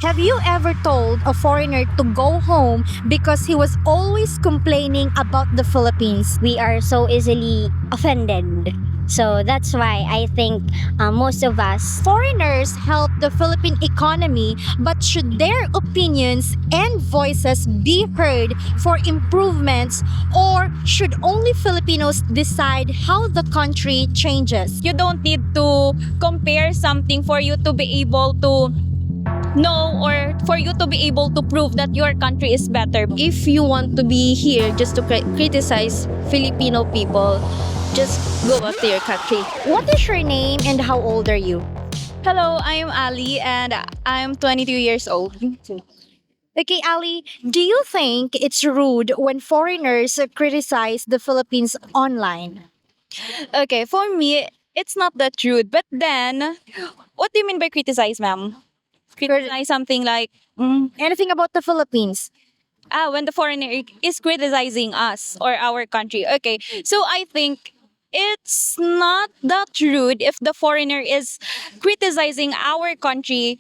Have you ever told a foreigner to go home because he was always complaining about the Philippines? We are so easily offended. So that's why I think most of us, Foreigners help the Philippine economy, but should their opinions and voices be heard for improvements, or should only Filipinos decide how the country changes? You don't need to compare something for you to be able to know or for you to be able to prove that your country is better. If you want to be here just to criticize Filipino people, just go back to your country. What is your name and how old are you? Hello, I'm Ali and I'm 22 years old. Okay, Ali, do you think it's rude when foreigners criticize the Philippines online? Okay, for me, it's not that rude. But then, what do you mean by criticize, ma'am? Criticize something like, Anything about the Philippines? when the foreigner is criticizing us or our country. Okay, so I think it's not that rude if the foreigner is criticizing our country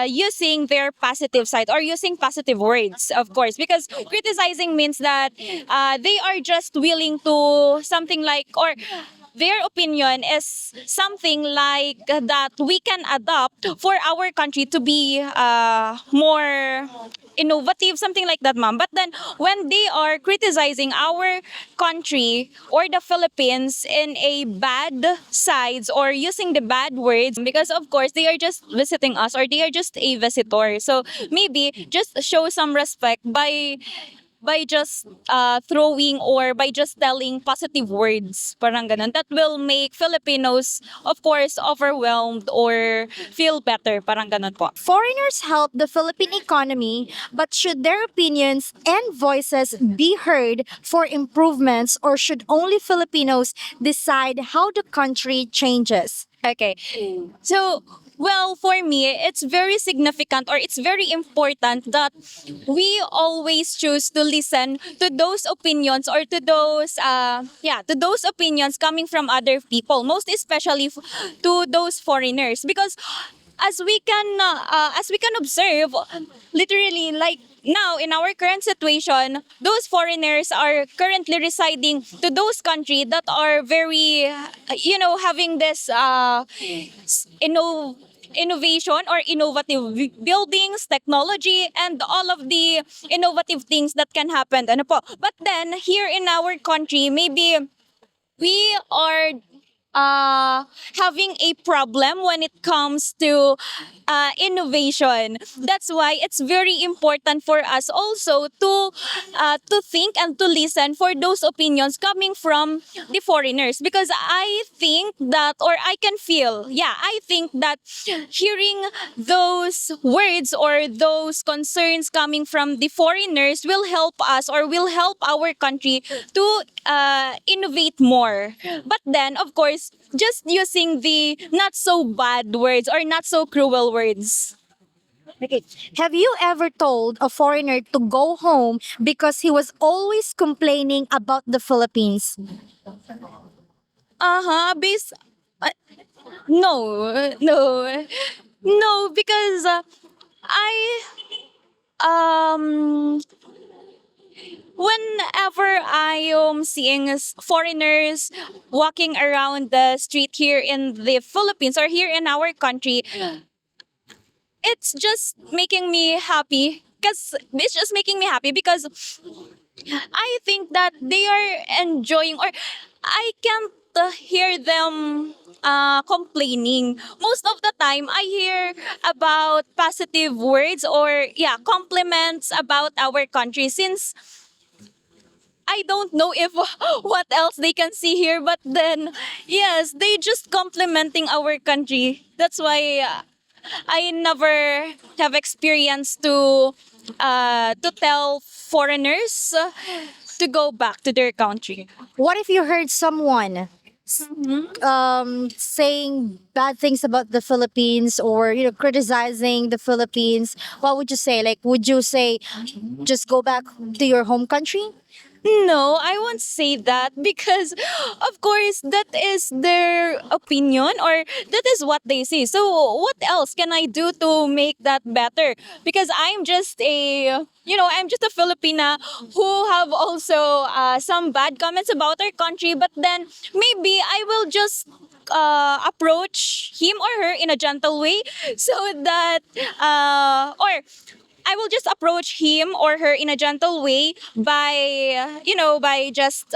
using their positive side or using positive words, of course, because criticizing means that they are just willing to something like, or their opinion is something like that we can adopt for our country to be more innovative, something like that, ma'am. But then when they are criticizing our country or the Philippines in a bad sides or using the bad words, because of course they are just visiting us or they are just a visitor. So maybe just show some respect by just throwing or by just telling positive words, parang ganun, that will make Filipinos, of course, overwhelmed or feel better, parang ganun po. Foreigners help the Philippine economy, but should their opinions and voices be heard for improvements, or should only Filipinos decide how the country changes? Okay. So, well, for me, it's very significant or it's very important that we always choose to listen to those opinions or to those opinions coming from other people, most especially to those foreigners, because as we can observe, literally, like now in our current situation, those foreigners are currently residing to those countries that are very having this innovation or innovative buildings, technology, and all of the innovative things that can happen. Ano po? But then here in our country, maybe we are having a problem when it comes to innovation. That's why it's very important for us also to think and to listen for those opinions coming from the foreigners, because I think that, or I can feel, yeah, I think that hearing those words or those concerns coming from the foreigners will help us or will help our country to innovate more. But then, of course, just using the not so bad words or not so cruel words. Okay. Have you ever told a foreigner to go home because he was always complaining about the Philippines? Uh-huh. No, no, no, because I um whenever I am seeing foreigners walking around the street here in the Philippines or here in our country, it's just making me happy. Because it's just making me happy because I think that they are enjoying, or I can't hear them complaining. Most of the time, I hear about positive words or compliments about our country, since I don't know if what else they can see here, but then yes, they just complimenting our country. That's why I never have experience to tell foreigners to go back to their country. What if you heard someone saying bad things about the Philippines, or criticizing the Philippines? What would you say? Like, would you say just go back to your home country? No, I won't say that because, of course, that is their opinion or that is what they see. So, what else can I do to make that better? Because I'm just I'm just a Filipina who have also some bad comments about our country, but then maybe I will just approach him or her in a gentle way so that or I will just approach him or her in a gentle way by by just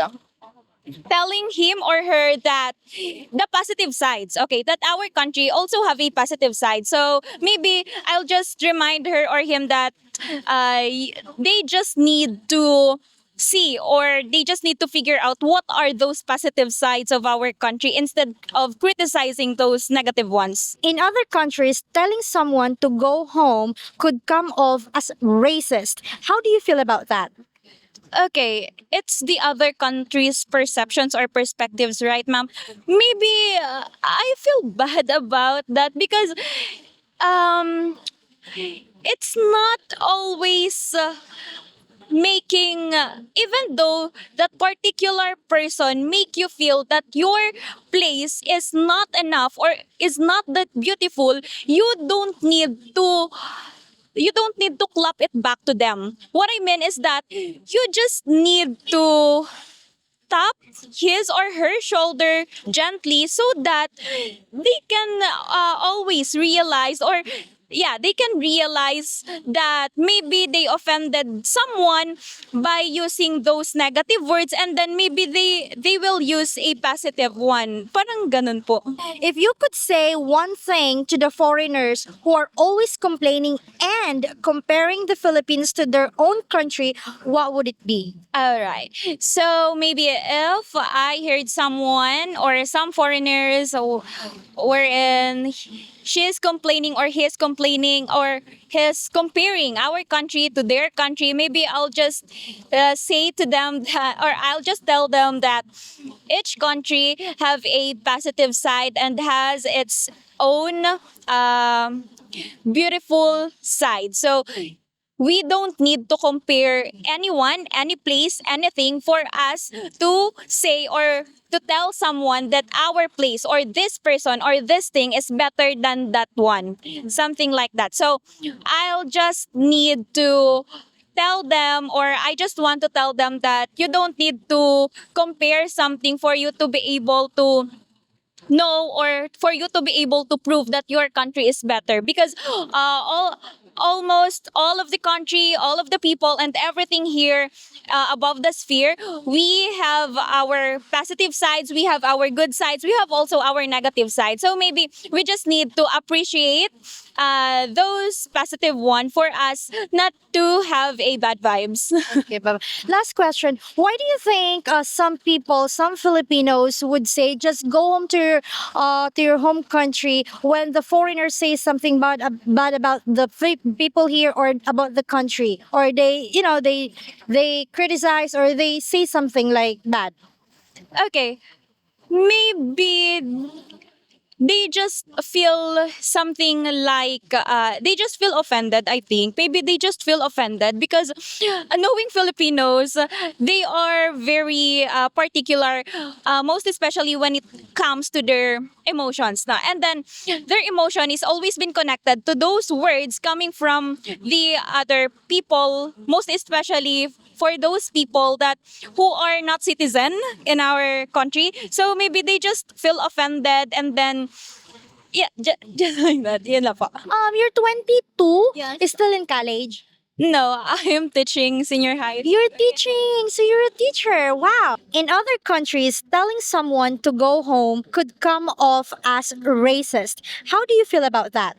telling him or her that the positive sides, okay, that our country also have a positive side. So maybe I'll just remind her or him that they just need to see or they just need to figure out what are those positive sides of our country instead of criticizing those negative ones. In other countries, telling someone to go home could come off as racist. How do you feel about that? Okay, it's the other country's perceptions or perspectives, right, ma'am? Maybe I feel bad about that because um, it's not always making even though that particular person make you feel that your place is not enough or is not that beautiful, you don't need to clap it back to them. What I mean is that you just need to tap his or her shoulder gently so that they can always realize or yeah, they can realize that maybe they offended someone by using those negative words and then maybe they will use a positive one. Parang ganun po. If you could say one thing to the foreigners who are always complaining and comparing the Philippines to their own country, what would it be? All right. So maybe if I heard someone or some foreigners wherein she's complaining or he's complaining or he's comparing our country to their country, maybe I'll just say to them that, or I'll just tell them that each country have a positive side and has its own beautiful side. So we don't need to compare anyone, any place, anything for us to say or to tell someone that our place or this person or this thing is better than that one. Something like that. So I'll just need to tell them or I just want to tell them that you don't need to compare something for you to be able to know or for you to be able to prove that your country is better because almost all of the country, all of the people and everything here above the sphere, we have our positive sides, we have our good sides, we have also our negative sides. So maybe we just need to appreciate those positive one for us not to have a bad vibes. Okay, but last question. Why do you think some people, some Filipinos would say just go home to your home country when the foreigners say something bad about the people here or about the country or they criticize or they say something like that? Okay, maybe they just feel something like they just feel offended. I think maybe they just feel offended because knowing Filipinos, they are very particular, most especially when it comes to their emotions na. And then their emotion is always been connected to those words coming from the other people, most especially for those people that who are not citizen in our country. So maybe they just feel offended and then yeah, just like that. Yun lang po. You're 22. Yes. Still in college. No, I am teaching senior high. You're teaching, so you're a teacher. Wow. In other countries, telling someone to go home could come off as racist. How do you feel about that?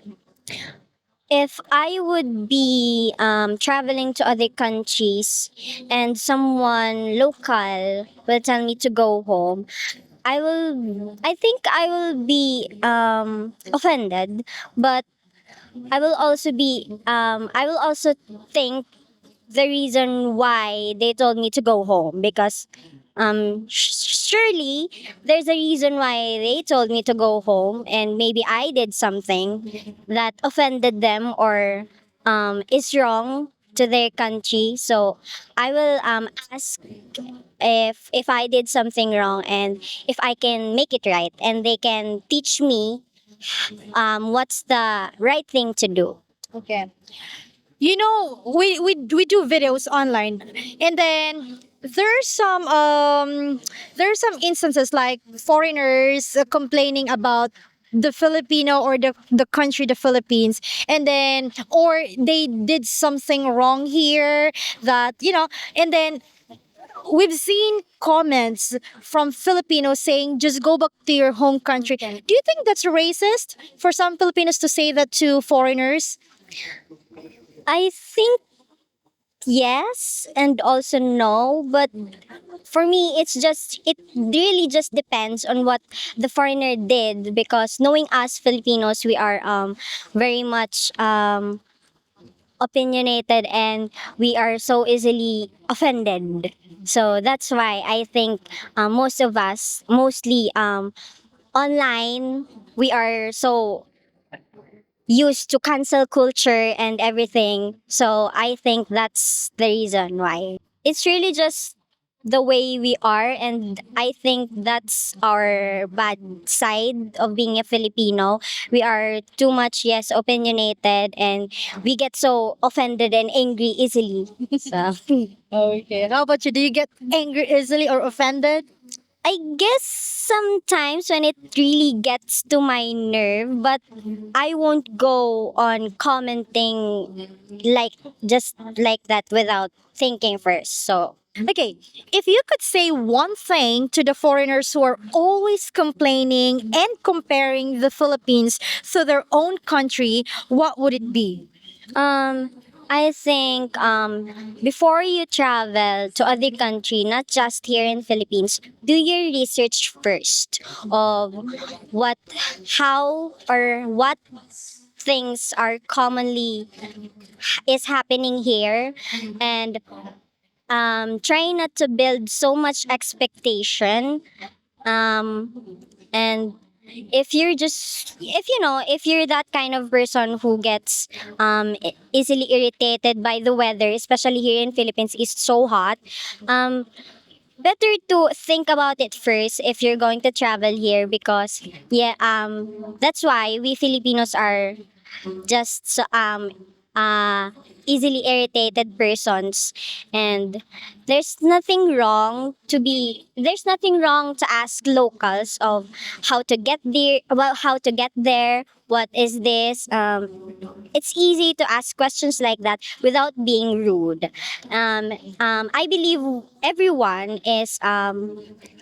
If I would be traveling to other countries and someone local will tell me to go home, I think I will be offended, but I will also think the reason why they told me to go home because surely there's a reason why they told me to go home and maybe I did something that offended them or is wrong to their country. So I will ask if I did something wrong and if I can make it right, and they can teach me what's the right thing to do. Okay. We do videos online, and then there's some instances like foreigners complaining about the Filipino or the country, the Philippines, and then or they did something wrong here, that and then we've seen comments from Filipinos saying just go back to your home country. Do you think that's racist for some Filipinos to say that to foreigners? I think yes and also no, but for me it really just depends on what the foreigner did, because knowing us Filipinos, we are very much opinionated, and we are so easily offended. So that's why I think most of us, mostly online, we are so used to cancel culture and everything. So I think that's the reason why. It's really just the way we are, and I think that's our bad side of being a Filipino. We are too much, yes, opinionated, and we get so offended and angry easily. So Okay. How about you? Do you get angry easily or offended? I guess sometimes when it really gets to my nerve, but I won't go on commenting like just like that without thinking first. So Okay, if you could say one thing to the foreigners who are always complaining and comparing the Philippines to their own country, what would it be? Um, I think before you travel to other country, not just here in Philippines, do your research first of what, how, or what things are commonly is happening here, and try not to build so much expectation, um, and if you're that kind of person who gets easily irritated by the weather, especially here in Philippines, is so hot, um better to think about it first if you're going to travel here, because yeah, that's why we Filipinos are just uh easily irritated persons, and there's nothing wrong to ask locals of how to get there, about how to get there, what is this. It's easy to ask questions like that without being rude. I believe everyone is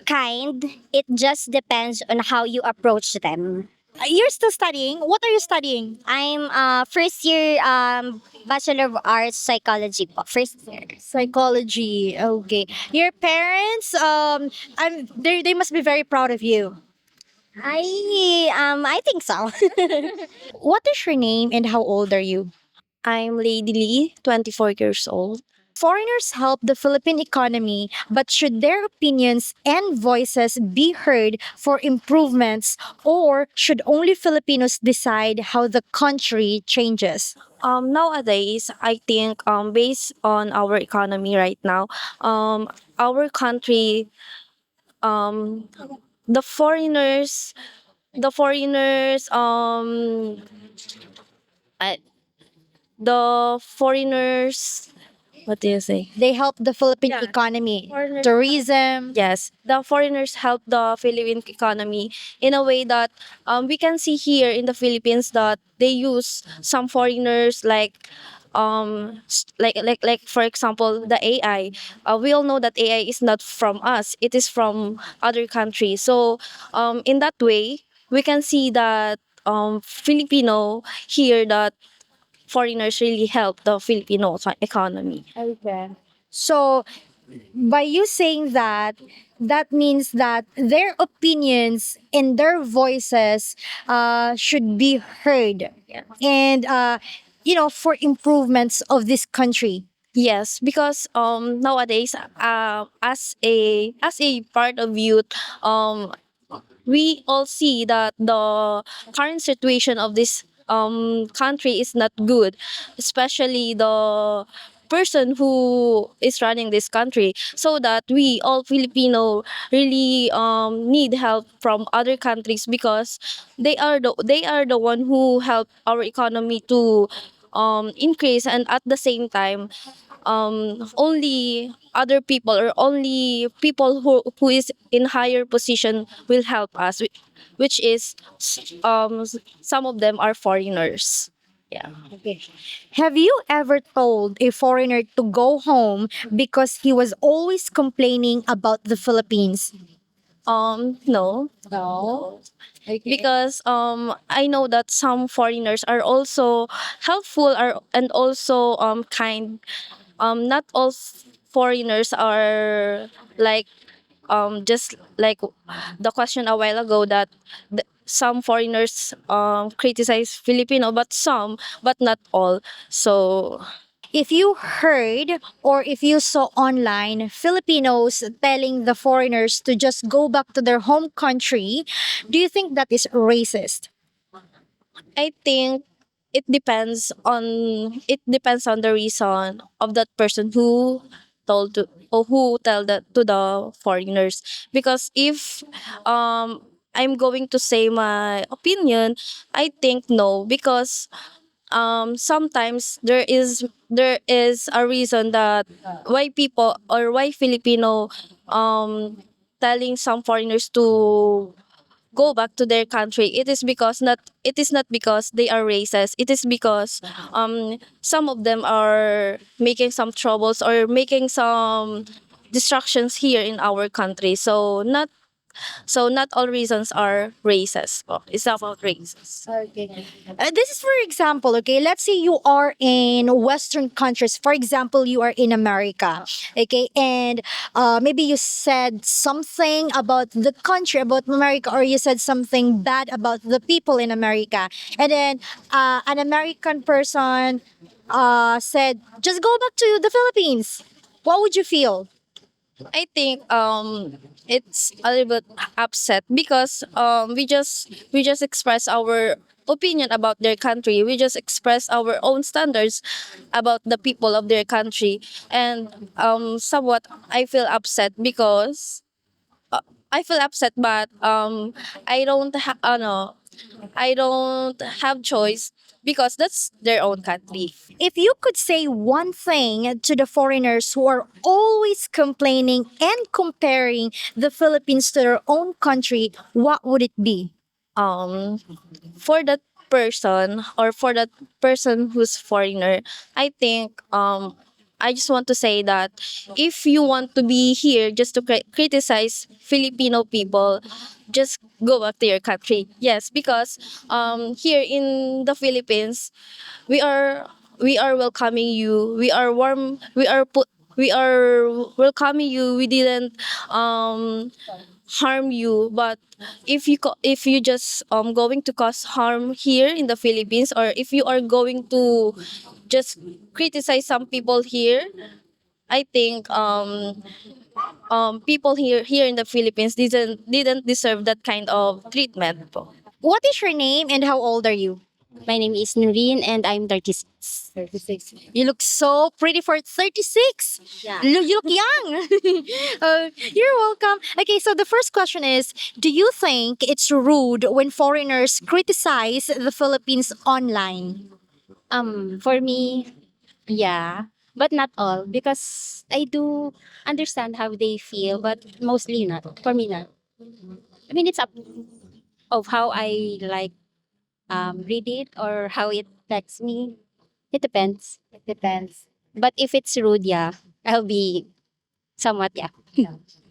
kind. It just depends on how you approach them. You're still studying. What are you studying? I'm first year Bachelor of Arts Psychology po. First year. Psychology. Okay. Your parents, they must be very proud of you. I think so. What is your name and how old are you? I'm Lady Lee, 24 years old. Foreigners help the Philippine economy, but should their opinions and voices be heard for improvements, or should only Filipinos decide how the country changes? Nowadays, I think based on our economy right now, our country, um, the foreigners, the foreigners, I, the foreigners, what do you say? They help the Philippine Yeah. economy, Foreigners. tourism. Yes, the foreigners help the Philippine economy in a way that we can see here in the Philippines that they use some foreigners like for example the AI. We all know that AI is not from us; it is from other countries. So in that way, we can see that Filipino here that foreigners really help the Filipino economy. Okay. So, by you saying that, that means that their opinions and their voices should be heard, and for improvements of this country. Yes, because nowadays, as a part of youth, we all see that the current situation of this country is not good, especially person who is running this country, so that we all Filipino really need help from other countries, because they are the one who help our economy to increase, and at the same time, only other people, or only people who is in higher position will help us, which is some of them are foreigners. Yeah. Okay. Have you ever told a foreigner to go home because he was always complaining about the Philippines? No, No. Okay. because I know that some foreigners are also helpful, and also kind. Not all foreigners are like, just like the question a while ago, that some foreigners criticize Filipino, but not all. So If you heard or if you saw online Filipinos telling the foreigners to just go back to their home country, do you think that is racist? I think it depends on the reason of that person who told to, or who tell that to the foreigners. Because if I'm going to say my opinion, I think no, because sometimes there is a reason that why people, or why Filipino telling some foreigners to go back to their country. It is not because they are racist. It is because some of them are making some troubles, or making some distractions here in our country. So not all reasons are racist. Oh, it's not about races. Okay. This is for example, okay? Let's say you are in Western countries. For example, you are in America, okay? And maybe you said something about the country, about America, or you said something bad about the people in America. And then an American person said, just go back to the Philippines. What would you feel? I think it's a little bit upset, because we just express our opinion about their country. We just express our own standards about the people of their country, and somewhat I feel upset, because I feel upset, but no, I don't have choice, because that's their own country. If you could say one thing to the foreigners who are always complaining and comparing the Philippines to their own country, what would it be? um for that person, or for that person who's foreigner, I think I just want to say that if you want to be here just to criticize Filipino people, just go back to your country. Yes, because here in the Philippines, we are we are welcoming you. We are warm. We are welcoming you. We didn't harm you. But if you just going to cause harm here in the Philippines, or if you are going to just criticize some people here, I think people here in the Philippines didn't deserve that kind of treatment po. What is your name and how old are you? My name is Narin and I'm 36. 36. You look so pretty for 36. Yeah. You look young. You're welcome. Okay, so the first question is, do you think it's rude when foreigners criticize the Philippines online? For me, yeah, but not all, because I do understand how they feel, but mostly not. For me, not. I mean, it's up of how I like read it or how it affects me. It depends. It depends. But if it's rude, yeah, I'll be somewhat, yeah.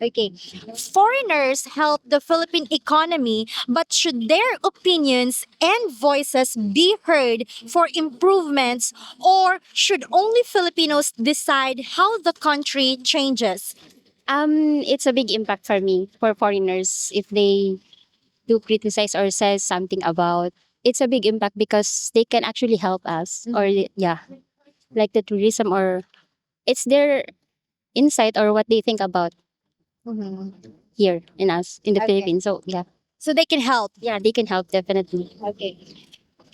Okay. Foreigners help the Philippine economy, but should their opinions and voices be heard for improvements, or should only Filipinos decide how the country changes? It's a big impact for me, for foreigners, if they do criticize or says something about. It's a big impact because they can actually help us, or yeah, like the tourism, or it's their insight or what they think about here in us in the Okay. Philippines. So yeah, So they can help. yeah, they can help definitely. Okay.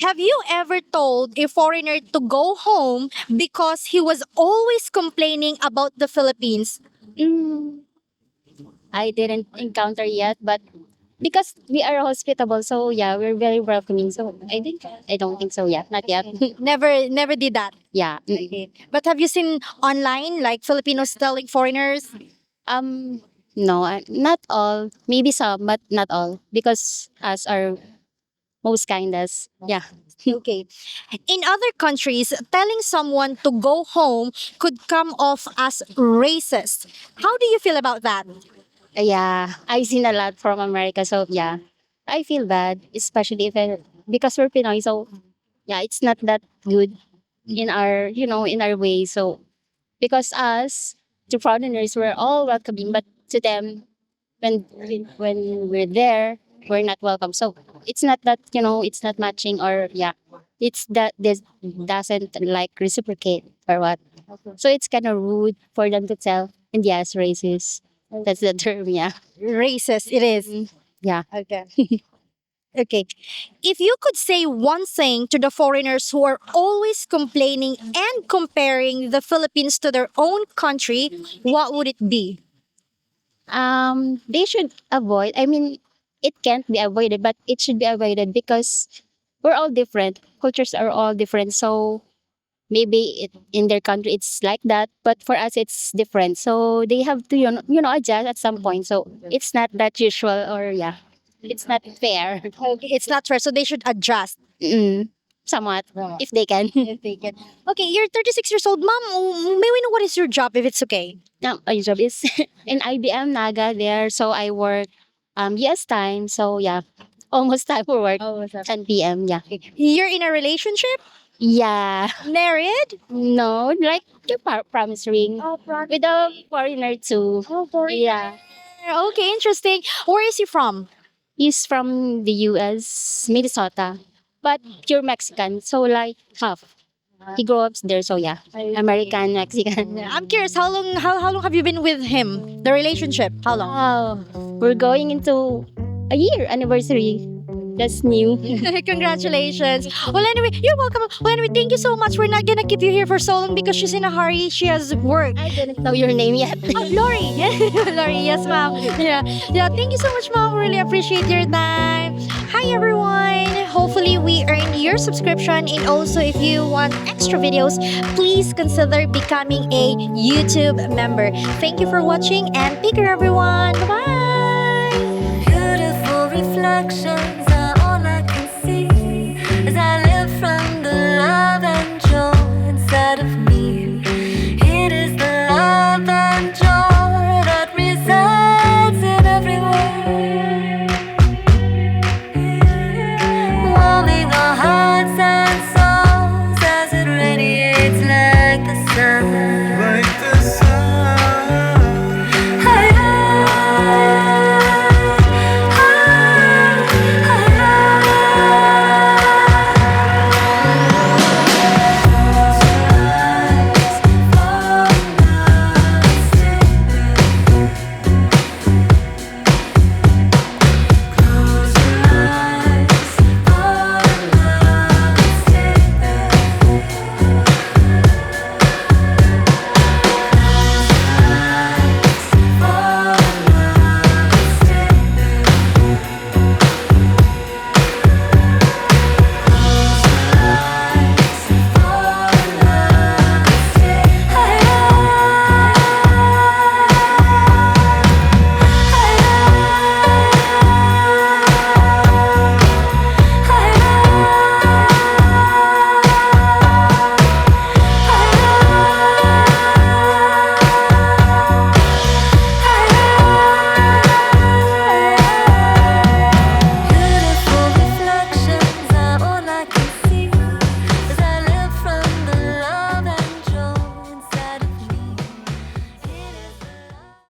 Have you ever told a foreigner to go home because he was always complaining about the Philippines? Mm, I didn't encounter yet, but because we are hospitable, so yeah, we're very welcoming. So I don't think so yet, not yet. Never did that. Yeah. Okay. But have you seen online like Filipinos telling foreigners? Um, no, not all. Maybe some, but not all, because us are most kindest. Yeah. Okay. In other countries, telling someone to go home could come off as racist. How do you feel about that? Yeah, I've seen a lot from America, so yeah, I feel bad, especially if because we're Pinoy, so yeah, it's not that good in our in our way. So because us to foreigners, we're all welcoming, but to them, when we're there, we're not welcome. So it's not that it's not matching, or yeah, it's that this doesn't like reciprocate or what. So it's kind of rude for them to tell, and yes, racist. That's the term, yeah. Racist, it is. Yeah. Okay. Okay. If you could say one thing to the foreigners who are always complaining and comparing the Philippines to their own country, what would it be? They should avoid. I mean, it can't be avoided, but it should be avoided because we're all different. Cultures are all different. So maybe in their country it's like that, but for us it's different. So they have to adjust at some point. So it's not that usual, or yeah, it's not fair. Okay, it's not fair, so they should adjust. Mm, somewhat, if they can. If they can. Okay, you're 36 years old, mom. May we know what is your job if it's okay? Now, my job is in IBM Naga there. So I work US time. So yeah, almost time for work. 10 p.m. Yeah. You're in a relationship? Yeah. Married? No, like the promise ring with a foreigner too. Yeah. Okay, interesting. Where is he from? He's from the US, Minnesota, but pure Mexican. So like half. He grew up there. So yeah, American, Mexican. I'm curious, how long have you been with him? The relationship? How long? We're going into a year anniversary. That's new. Congratulations. Well, anyway, you're welcome. Well, anyway, thank you so much. We're not gonna keep you here for so long because she's in a hurry. She has work. I didn't know your name yet. Lori. Lori, yes, ma'am. Yeah. Thank you so much, ma'am. Really appreciate your time. Hi, everyone. Hopefully, we earn your subscription. And also, if you want extra videos, please consider becoming a YouTube member. Thank you for watching and take care, everyone. Bye. Beautiful reflections